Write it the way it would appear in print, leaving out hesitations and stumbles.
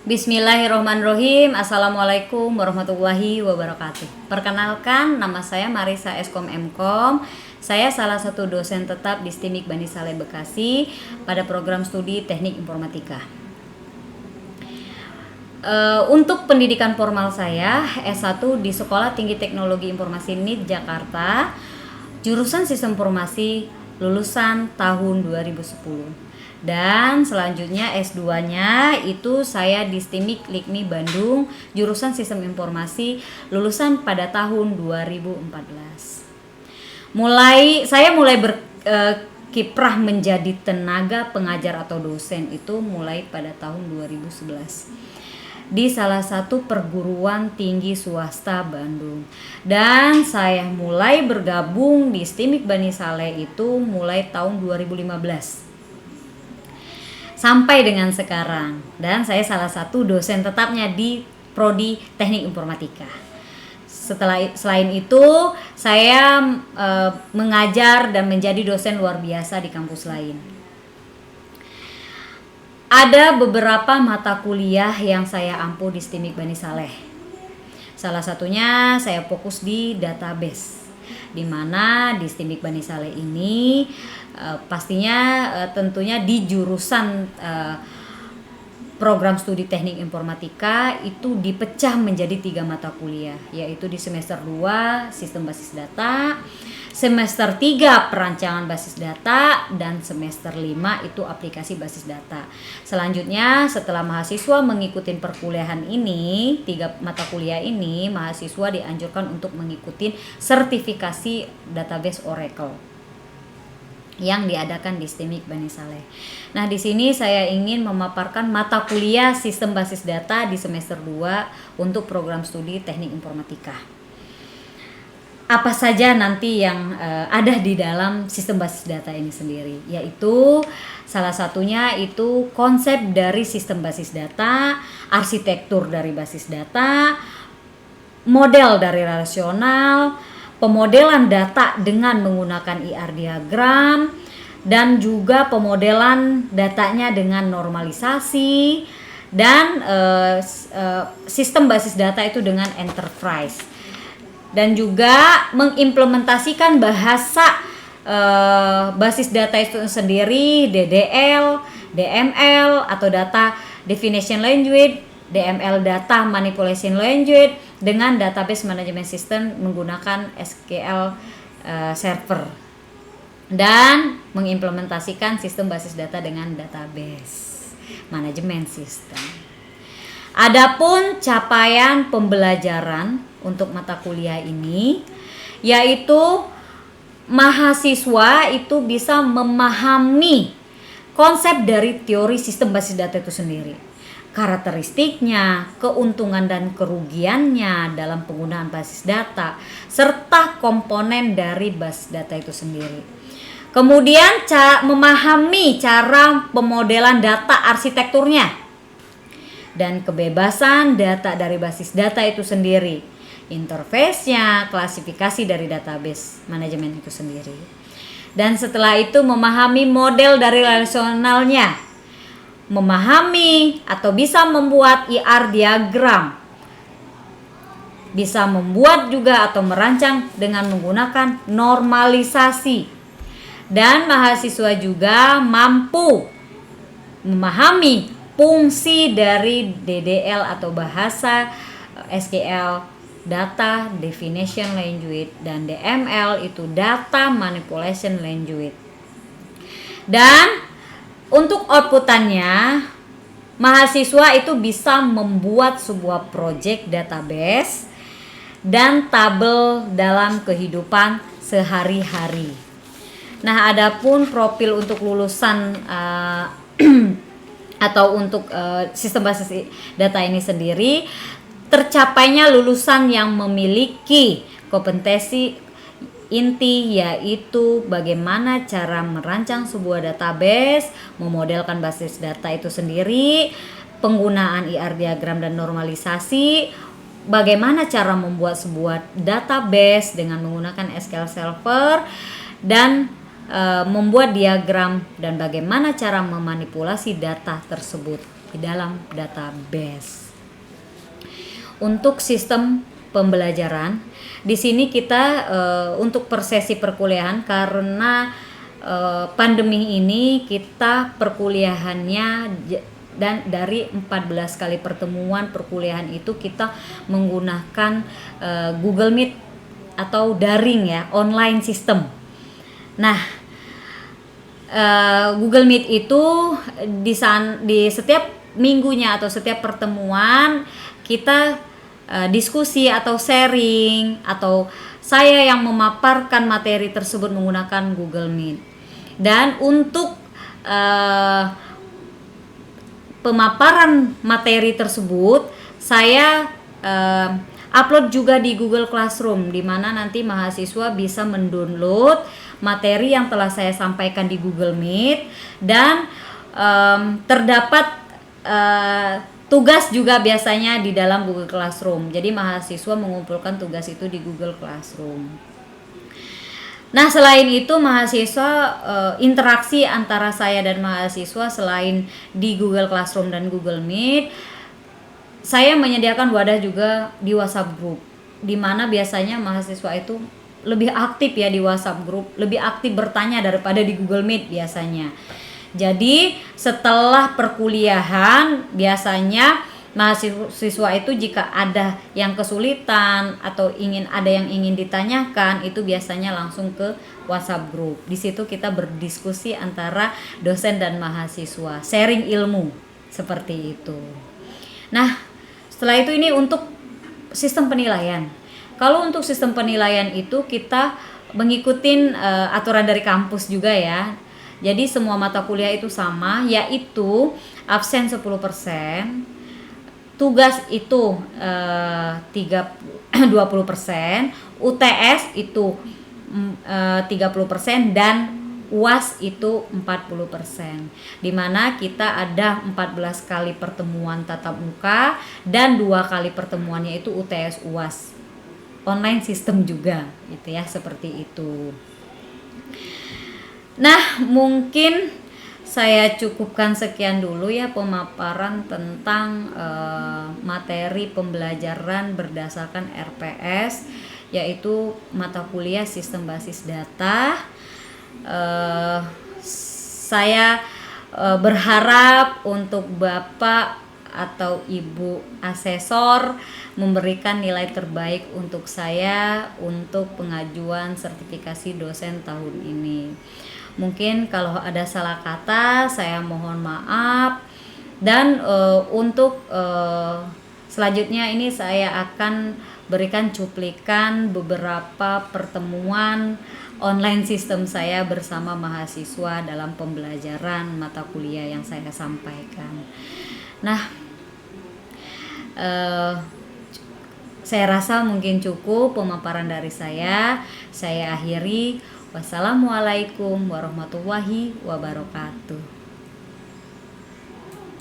Bismillahirrohmanirrohim. Assalamualaikum warahmatullahi wabarakatuh. Perkenalkan, nama saya Marisa Eskom Mkom. Saya salah satu dosen tetap di STIMIK Bani Saleh Bekasi pada program studi Teknik Informatika. Untuk pendidikan formal saya S1 di Sekolah Tinggi Teknologi Informasi NIT Jakarta, jurusan Sistem Informasi, lulusan tahun 2010. Dan selanjutnya S2-nya itu saya di STIMIK LIKMI Bandung, jurusan Sistem Informasi, lulusan pada tahun 2014. Saya mulai berkiprah menjadi tenaga pengajar atau dosen itu mulai pada tahun 2011 di salah satu perguruan tinggi swasta Bandung. Dan saya mulai bergabung di STIMIK Bani Saleh itu mulai tahun 2015. Sampai dengan sekarang, dan saya salah satu dosen tetapnya di Prodi Teknik Informatika. Selain itu, saya mengajar dan menjadi dosen luar biasa di kampus lain. Ada beberapa mata kuliah yang saya ampu di STIMIK Bani Saleh. Salah satunya saya fokus di database, di mana di STIMIK Bani Saleh ini pastinya tentunya di jurusan program studi Teknik Informatika itu dipecah menjadi 3 mata kuliah, yaitu di semester 2 Sistem Basis Data, semester 3 Perancangan Basis Data, dan semester 5 itu Aplikasi Basis Data. Selanjutnya setelah mahasiswa mengikuti perkuliahan ini, 3 mata kuliah ini, mahasiswa dianjurkan untuk mengikuti sertifikasi database Oracle yang diadakan di STIMIK Bani Saleh. Nah, di sini saya ingin memaparkan mata kuliah Sistem Basis Data di semester 2 untuk program studi Teknik Informatika. Apa saja nanti yang ada di dalam Sistem Basis Data ini sendiri, yaitu salah satunya itu konsep dari Sistem Basis Data, arsitektur dari basis data, model dari relasional, pemodelan data dengan menggunakan IR diagram, dan juga pemodelan datanya dengan normalisasi, dan sistem basis data itu dengan enterprise, dan juga mengimplementasikan bahasa basis data itu sendiri, DDL, DML atau Data Definition Language, DML Data Manipulation Language, dengan Database Management System menggunakan SQL Server, dan mengimplementasikan sistem basis data dengan Database Management System. Adapun capaian pembelajaran untuk mata kuliah ini, yaitu mahasiswa itu bisa memahami konsep dari teori sistem basis data itu sendiri, karakteristiknya, keuntungan dan kerugiannya dalam penggunaan basis data, serta komponen dari basis data itu sendiri. Kemudian memahami cara pemodelan data arsitekturnya dan kebebasan data dari basis data itu sendiri, interface-nya, klasifikasi dari database manajemen itu sendiri. Dan setelah itu memahami model dari relasionalnya, memahami atau bisa membuat IR diagram, bisa membuat juga atau merancang dengan menggunakan normalisasi, dan mahasiswa juga mampu memahami fungsi dari DDL atau bahasa SQL, Data Definition Language, dan DML itu Data Manipulation Language. Dan untuk outputannya, mahasiswa itu bisa membuat sebuah project database dan tabel dalam kehidupan sehari-hari. Nah, adapun profil untuk lulusan atau untuk sistem basis data ini sendiri, tercapainya lulusan yang memiliki kompetensi inti, yaitu bagaimana cara merancang sebuah database, memodelkan basis data itu sendiri, penggunaan IR diagram dan normalisasi, bagaimana cara membuat sebuah database dengan menggunakan SQL Server, dan membuat diagram, dan bagaimana cara memanipulasi data tersebut di dalam database. Untuk sistem pembelajaran, di sini kita untuk per sesi perkuliahan, karena pandemi ini kita perkuliahannya dan dari 14 kali pertemuan perkuliahan itu kita menggunakan Google Meet atau daring ya, online system. Nah, Google Meet itu di setiap minggunya atau setiap pertemuan kita diskusi atau sharing, atau saya yang memaparkan materi tersebut menggunakan Google Meet. Dan untuk pemaparan materi tersebut saya upload juga di Google Classroom, di mana nanti mahasiswa bisa mendownload materi yang telah saya sampaikan di Google Meet, dan terdapat tugas juga biasanya di dalam Google Classroom. Jadi mahasiswa mengumpulkan tugas itu di Google Classroom. Nah, selain itu mahasiswa interaksi antara saya dan mahasiswa selain di Google Classroom dan Google Meet, saya menyediakan wadah juga di WhatsApp Group, di mana biasanya mahasiswa itu lebih aktif ya di WhatsApp Group, lebih aktif bertanya daripada di Google Meet biasanya. Jadi setelah perkuliahan biasanya mahasiswa itu jika ada yang kesulitan atau ada yang ingin ditanyakan, itu biasanya langsung ke WhatsApp Group. Di situ kita berdiskusi antara dosen dan mahasiswa, sharing ilmu seperti itu. Nah, setelah itu ini untuk sistem penilaian. Kalau untuk sistem penilaian itu kita mengikuti aturan dari kampus juga ya. Jadi semua mata kuliah itu sama, yaitu absen 10%, tugas itu 20%, UTS itu 30%, dan UAS itu 40%. Dimana kita ada 14 kali pertemuan tatap muka dan 2 kali pertemuannya itu UTS UAS. Online system juga gitu ya, seperti itu. Nah, mungkin saya cukupkan sekian dulu ya pemaparan tentang materi pembelajaran berdasarkan RPS, yaitu mata kuliah sistem basis data. Saya berharap untuk Bapak atau Ibu asesor memberikan nilai terbaik untuk saya untuk pengajuan sertifikasi dosen tahun ini. Mungkin kalau ada salah kata saya mohon maaf, dan untuk selanjutnya ini saya akan berikan cuplikan beberapa pertemuan online sistem saya bersama mahasiswa dalam pembelajaran mata kuliah yang saya sampaikan. Nah, saya rasa mungkin cukup pemaparan dari saya. Saya akhiri. Wassalamualaikum warahmatullahi wabarakatuh.